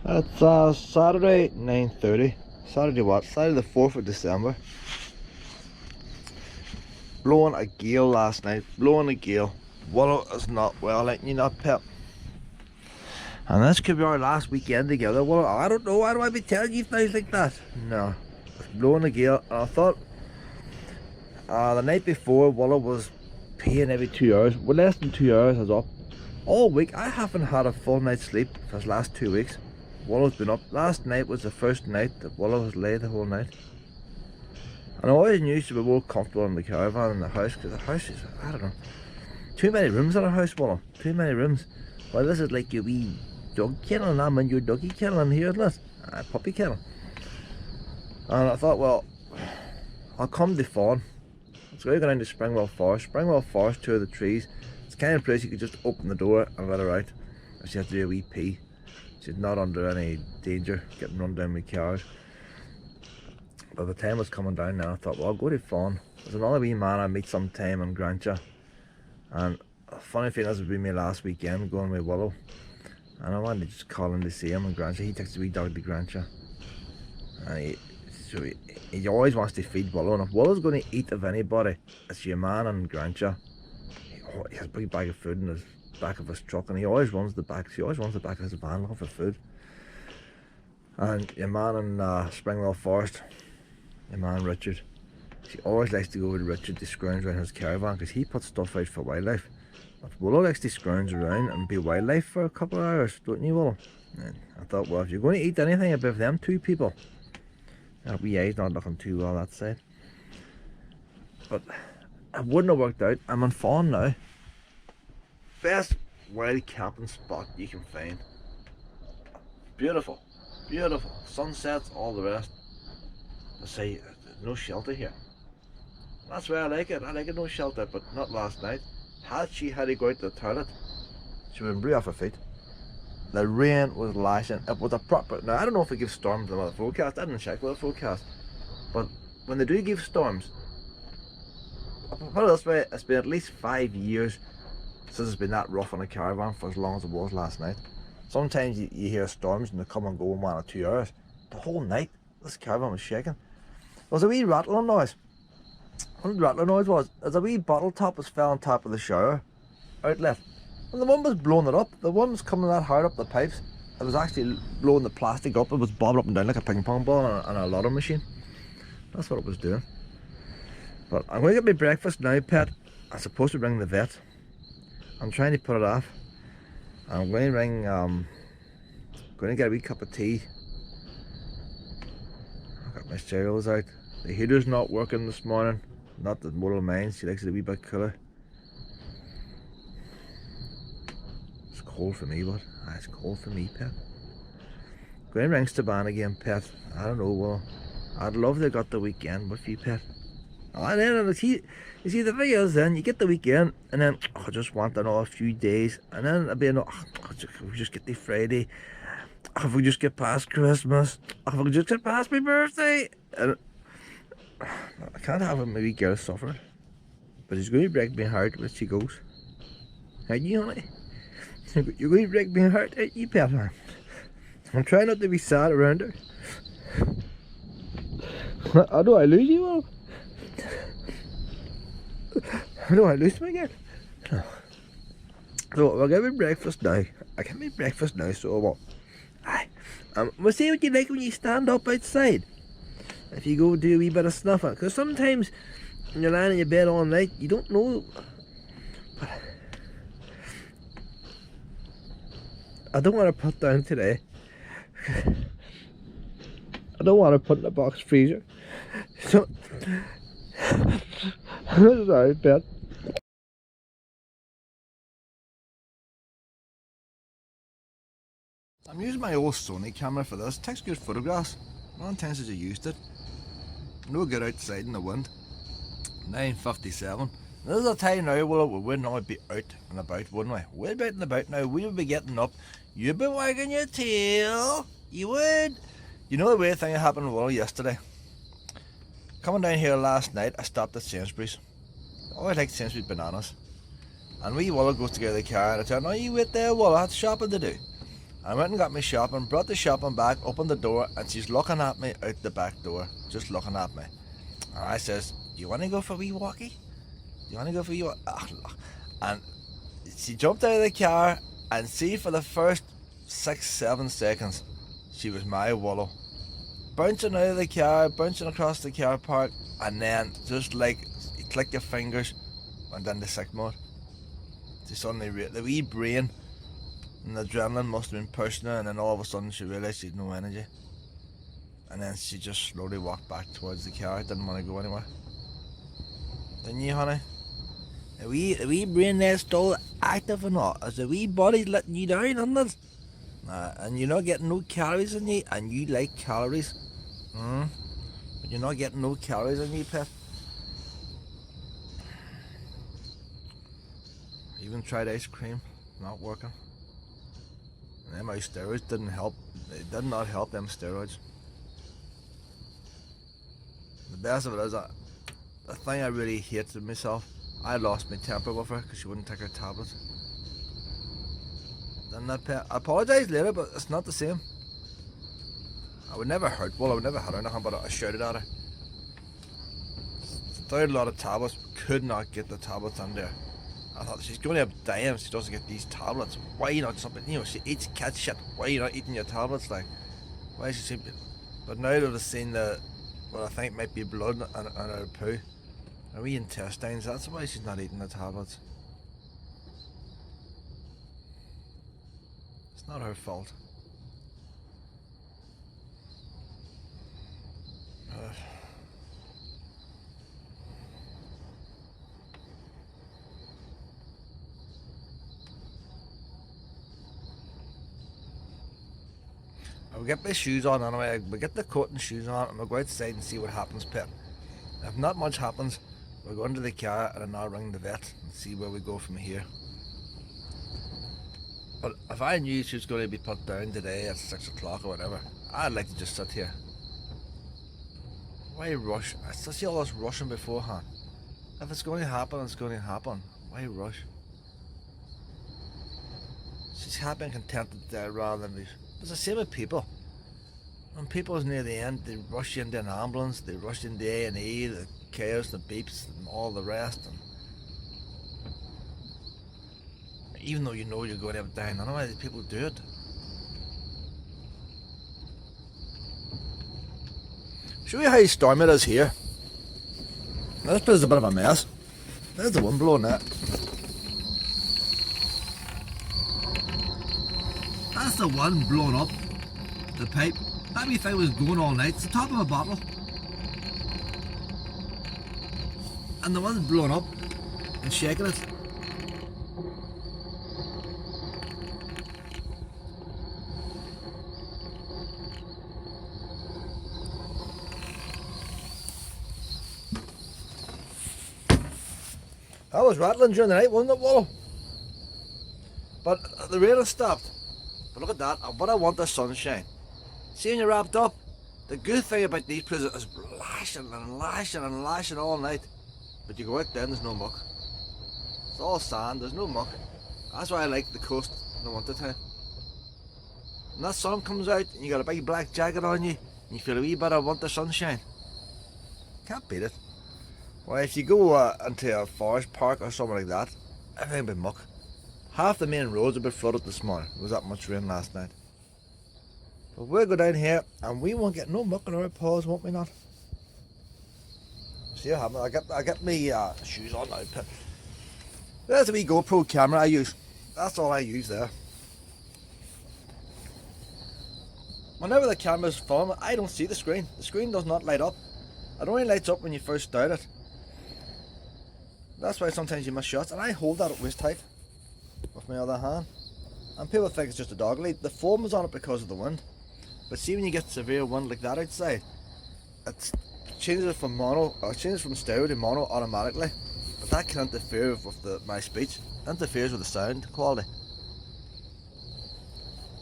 It's Saturday 9:30. Saturday what? Saturday the 4th of December. Blowing a gale last night. Blowing a gale. Willow is not well, letting you not pet. And this could be our last weekend together. Well, I don't know. Why do I be telling you things like that? No. It's blowing a gale. And I thought the night before, Willow was peeing every 2 hours. Well, less than 2 hours. I was up all week. I haven't had a full night's sleep for the last 2 weeks. Willow's been up. Last night was the first night that Willow has laid the whole night. And I always knew she would be more comfortable in the caravan than the house, because the house is, I don't know, too many rooms in our house, Willow. Too many rooms. Well, this is like your wee dog kennel, and I'm in your doggy kennel in here, isn't it? Puppy kennel. And I thought, well, I'll come to Fahan. So we're going into Springwell Forest. Springwell Forest, two of the trees. It's the kind of place you could just open the door and let her out. If she has to do a wee pee. She's not under any danger getting run down with cars. But the time was coming down now, I thought, well, I'll go to Fahan. There's another wee man I meet sometime in Grantia. And a funny thing, this would be my last weekend going with Willow. And I wanted to just call him to see him in Grantia. He takes the wee dog to Grantia. And he always wants to feed Willow. And if Willow's going to eat of anybody, it's your man in Grantia. He has a big bag of food in his back of his truck, and he always runs the back. She always runs the back of his van looking for food. And your man in Springwell Forest, your man Richard, she always likes to go with Richard to scrounge around his caravan, because he puts stuff out for wildlife. But Willow likes to scrounge around and be wildlife for a couple of hours, don't you, Willow? And I thought, well, if you're going to eat anything above them two people, that wee eye's not looking too well that side. But it wouldn't have worked out. I'm in Fahan now. Best wild camping spot you can find. Beautiful, beautiful. Sunsets, all the rest. I say, there's no shelter here. That's why I like it. I like it, no shelter, but not last night. Had she had to go out to the toilet, she would have been off her feet. The rain was lashing. It was a proper. Now I don't know if they give storms in the forecast. I didn't check with the forecast, but when they do give storms, put it this way, it's been at least 5 years since it's been that rough on a caravan for as long as it was last night. Sometimes you hear storms and they come and go in 1 or 2 hours. The whole night, this caravan was shaking. There was a wee rattling noise. What the rattling noise was? There's a wee bottle top was fell on top of the shower outlet. And the one was blowing it up. The one was coming that hard up the pipes. It was actually blowing the plastic up. It was bobbing up and down like a ping pong ball on a loader machine. That's what it was doing. But I'm going to get my breakfast now, pet. I'm supposed to ring the vet. I'm trying to put it off. I'm going to ring, going to get a wee cup of tea. I've got my cereals out. The heater's not working this morning. Not that Willow minds, she likes it a wee bit cooler. It's cold for me, but it's cold for me, pet. Going to ring Staban again, pet. I don't know, well, I'd love to have got the weekend with you, pet. And then you see the thing is, then you get the weekend and then I just want another few days, and then it'll be another, if we just get the Friday, if we just get past Christmas, if we just get past my birthday, and I can't have a wee girl suffering, but it's going to break my heart when she goes. Aren't you, honey? You're going to break my heart, aren't you, pet? I'm trying not to be sad around her. How do I lose you, Will? How do I lose my girl? So I'll get me breakfast now. I get me breakfast now, so what? We'll see what you like when you stand up outside. If you go do a wee bit of snuffing. Because sometimes when you're lying in your bed all night, you don't know. But I don't want to put down today. I don't want to put in a box freezer. So sorry, pet. I'm using my old Sony camera for this. It takes good photographs. Long time since I used it. No good outside in the wind. 9:57. This is a time now where we would not be out and about, wouldn't we? We'd be out and about now. We would be getting up. You'd be wagging your tail. You would. You know the weird thing that happened with Willow yesterday? Coming down here last night, I stopped at Sainsbury's. I always like Sainsbury's bananas. And wee Willow goes to get the car and I tell her, no, you wait there, Willow, I have shopping to do. I went and got my shopping, brought the shopping back, opened the door, and she's looking at me out the back door, just looking at me. And I says, do you want to go for a wee walkie? Do you want to go for a wee walkie? And she jumped out of the car, and see, for the first 6-7 seconds, she was my Willow. Bouncing out of the car, bouncing across the car park, and then just like, you click your fingers, and then the sick mode. She suddenly, the wee brain and the adrenaline must have been pushing her, and then all of a sudden she realised she had no energy. And then she just slowly walked back towards the car, didn't want to go anywhere. Didn't you, honey? The wee brain there still active or not? Is the wee body letting you down, isn't it? And you're not getting no calories in you, and you like calories. But you're not getting no calories in you, pet. Even tried ice cream, not working. And then my steroids didn't help. They did not help, them steroids. The best of it is that the thing I really hated myself, I lost my temper with her because she wouldn't take her tablets. Then that pet, I apologise later, but it's not the same. I would never hurt, well, I would never hurt her or nothing, but I shouted at her. She threw a lot of tablets, could not get the tablets in there. I thought, she's going to die if she doesn't get these tablets. Why not something, you know, she eats cat shit. Why are you not eating your tablets, like? Why is she simply... But now that I've seen the, what I think might be blood and her poo, her wee intestines, that's why she's not eating the tablets. It's not her fault. I'll get my shoes on anyway. We'll get the coat and shoes on and we'll go outside and see what happens, Pip. If not much happens, we'll go into the car and then I'll ring the vet and see where we go from here. But if I knew she was going to be put down today at 6 o'clock or whatever, I'd like to just sit here. Why rush? I still see all this rushing beforehand. If it's going to happen, it's going to happen. Why rush? She's happy and contented there rather than be... It's the same with people. When people's near the end, they rush you into an ambulance, they rush into A&E, the chaos, the beeps, and all the rest. And even though you know you're going to have it down, I don't know why these people do it. Show you how stormy it is here. Now, this place is a bit of a mess. There's the wind blowing that. That's the wind blowing up the pipe. That wee thing was going all night. It's the top of a bottle. And the wind's blowing up and shaking it. That was rattling during the night, wasn't it, Willow? But the rain has stopped. But look at that, but I want the sunshine. See when you're wrapped up, the good thing about these places is lashing and lashing and lashing all night. But you go out there and there's no muck. It's all sand, there's no muck. That's why I like the coast in the winter time. When that sun comes out and you got a big black jacket on you, and you feel a wee bit of winter sunshine. Can't beat it. Well, if you go into a forest park or something like that, everything will be muck. Half the main roads have been flooded this morning. There was that much rain last night. But we'll go down here and we won't get no muck in our paws, won't we not? See what happens. I get my shoes on now. There's a wee GoPro camera I use. That's all I use there. Whenever the camera's filming, I don't see the screen. The screen does not light up. It only lights up when you first start it. That's why sometimes you miss shots, and I hold that at waist height with my other hand. And people think it's just a dog lead. The foam is on it because of the wind. But see, when you get severe wind like that outside, it changes it from mono, or changes from stereo to mono automatically. But that can interfere with my speech. It interferes with the sound quality.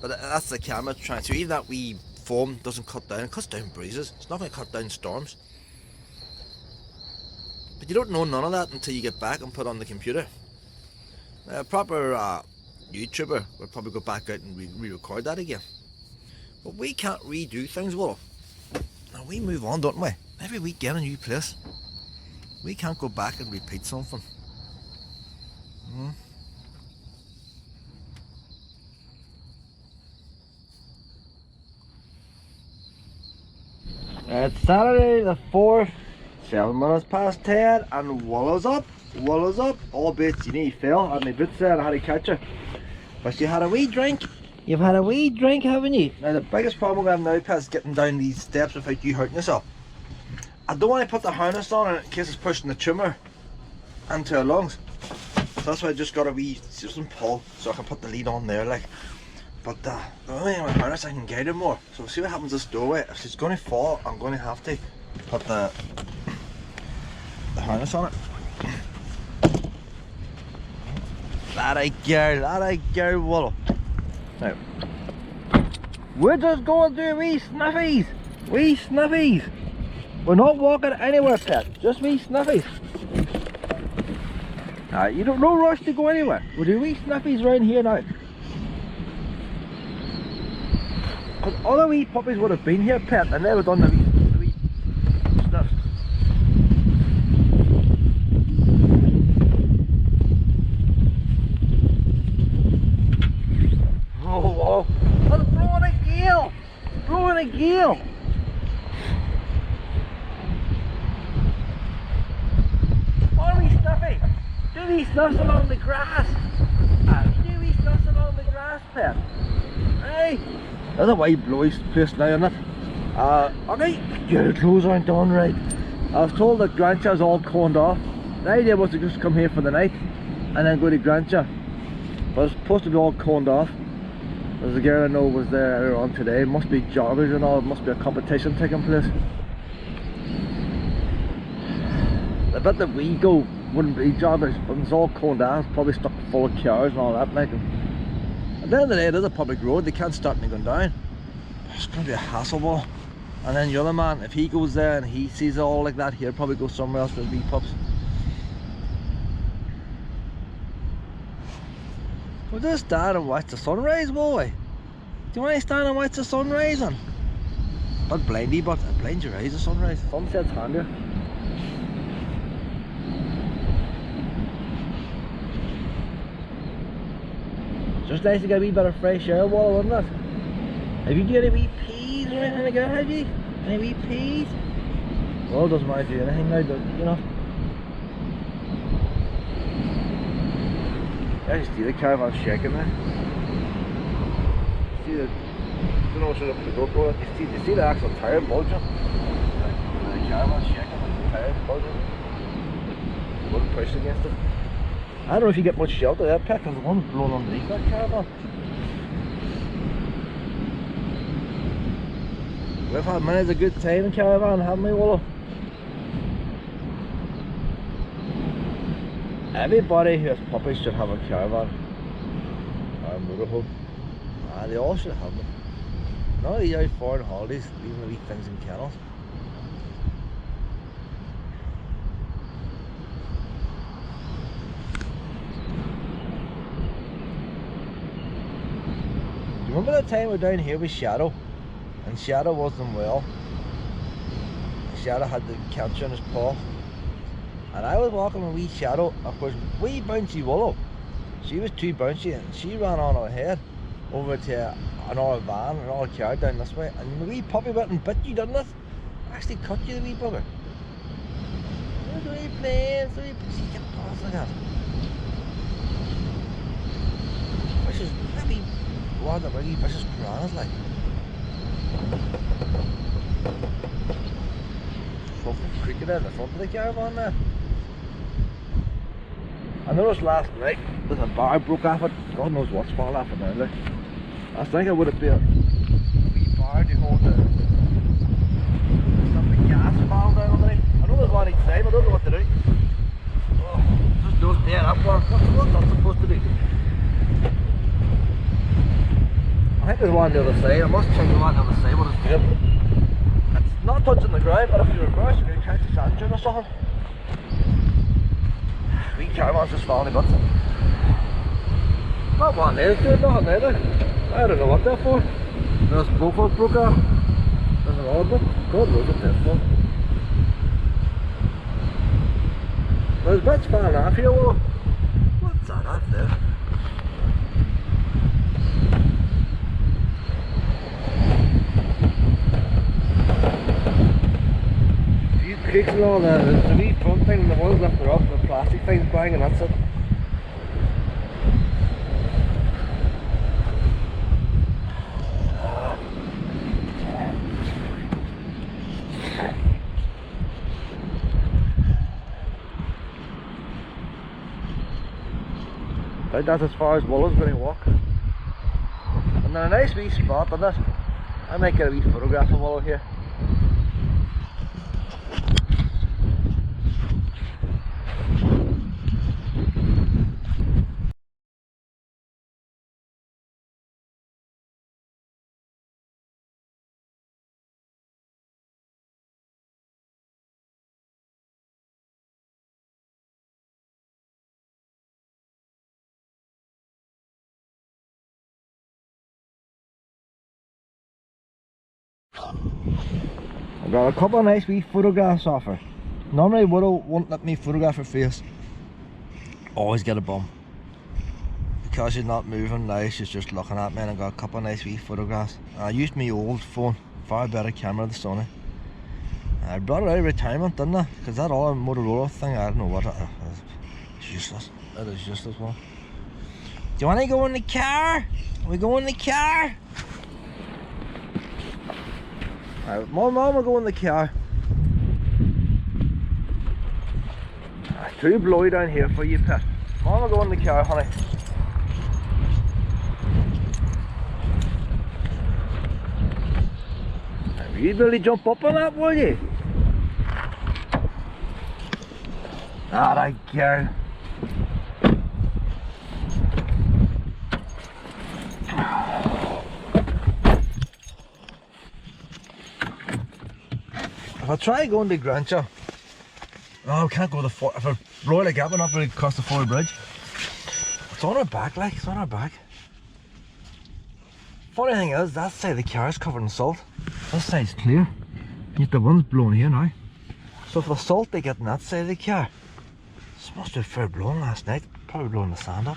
But that's the camera trying to. Even that wee foam doesn't cut down. It cuts down breezes. It's not going to cut down storms. But you don't know none of that until you get back and put on the computer. Proper YouTuber would probably go back out and re-record that again. But we can't redo things, Willow. Now we move on, don't we? Every week get a new place. We can't go back and repeat something. It's Saturday the 4th, 7 minutes past 10, and Willow's up. Willow's up. Albeit you need fell, and my boots there, I had to catch her. But you had a wee drink. You've had a wee drink, haven't you? Now the biggest problem we have now, Pat, is getting down these steps without you hurting yourself. I don't want to put the harness on in case it's pushing the tumor into her lungs. So that's why I just got a wee some pull so I can put the lead on there, like. But the only thing with harness, I can guide her more. So we'll see what happens this doorway. If she's going to fall, I'm going to have to put the harness on it. That a girl, Willow. Now, we're just going to do wee sniffies. Wee sniffies. We're not walking anywhere, Pet. Just wee sniffies. You don't no rush to go anywhere. We'll do wee sniffies around here now. Because other wee puppies would have been here, Pet, and they would have done the wee sniffs. Oh, whoa. It's blowing a gale! Blowing a gale! Oh, wee sniffy! Do wee sniffs along the grass! Do wee sniffs along the grass, Pet! Hey! There's a wide blowy place now, isn't it? Okay, your clothes aren't done right. I was told that Grancha's all coned off. The idea was to just come here for the night and then go to Grancha. But it's supposed to be all coned off. There's a girl I know was there earlier on today. It must be joggers and all, it must be a competition taking place. I bet that we go wouldn't be joggers, but it's all coned off, probably stuck full of cars and all that, like. At the end of the day, it is a public road, they can't start me going down. It's going to be a hassle ball. And then the other man, if he goes there and he sees it all like that, he'll probably go somewhere else with wee pups. We'll just stand and watch the sunrise, boy. Do you want to stand and watch the sunrise on? Not blindy, but it blinds your eyes, the sunrise. Sunset's handier. Just nice to get a wee bit of fresh air, Wall, wouldn't it? Have you got any wee peas or anything like that, have you? Any wee peas? Well, it doesn't matter do anything now, you know. I just see the caravan shaking there. See the, I don't know what's up with the GoPro. You see the actual tire bulging. The caravan shaking with the tire bulging. Wouldn't push against it. I don't know if you get much shelter there, Pet, because the one's blown underneath that caravan. We've had many a good time in caravan, haven't we, Willow? Everybody who has puppies should have a caravan or a motorhome. They all should have them. None of these out foreign holidays leaving the wee things in kennels. Remember the time we were down here with Shadow, and Shadow wasn't well. Shadow had the cancer in his paw, and I was walking with wee Shadow, of course, wee bouncy Willow. She was too bouncy, and she ran on ahead over to another van, another car down this way, and the wee puppy went and bit you, didn't it? Actually cut you, the wee bugger. Look at the wee planes, the wee pussy kept paws like that. Which is maybe one of the wee vicious piranhas, like. Something creaking in the front of the caravan there. I noticed last night that a bar broke off it. God knows what's falling off it now, like. I think it would have been a wee bar to hold the gas valve down underneath. I know there's one each side, but I don't know what to do. Oh, just goes dead up one. What's that supposed to do? I think there's one on the other side. I must check the one on the other side what it's doing. It's not touching the ground, but if you reverse, you're going to catch the sand dune or something. Wee caravan's just falling a bit. That one is doing nothing either. I don't know what they're for. There's GoPro broke off. There's another bit. God knows what that's for. There's bits falling off here, Willow. What's that up there? A few creaks and all that. There's a wee front thing and the ones lifted up and the plastic thing's bang and that's it. I think that's as far as Willow's going to walk. And then a nice wee spot on this. I might get a wee photograph of Willow here. I got a couple of nice wee photographs off her. Normally Willow won't let me photograph her face. Always get a bum. Because she's not moving now, she's just looking at me, and I got a couple of nice wee photographs. I used my old phone, far better camera, the Sony. I brought it out of retirement, didn't I? Because that other Motorola thing, I don't know what it is. It's useless. It is useless one. Do you want to go in the car? We go in the car? Alright, Mum will go in the car. It's too blowy down here for you, pet. Mum will go in the car, honey. You'd really jump up on that, will you? Alright, girl. If I try going to Grancha, oh, I can't go the fort. If I roll like that, we're not really across the Ford Bridge. It's on our back, like, it's on our back. Funny thing is, that side of the car is covered in salt. This side's clear. Yet the wind's blowing here now. So for the salt they get in that side of the car, this must have fair blown last night. Probably blowing the sand up.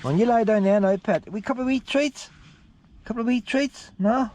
When you lie down there now, pet, we couple of wee treats? Couple of wee treats? No?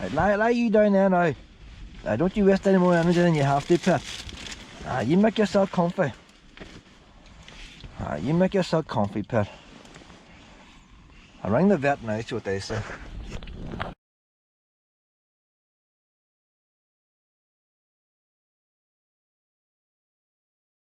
Right, lie you down there now. Don't you waste any more energy than you have to, pet. You make yourself comfy. You make yourself comfy, pet. I'll ring the vet now, see what they say.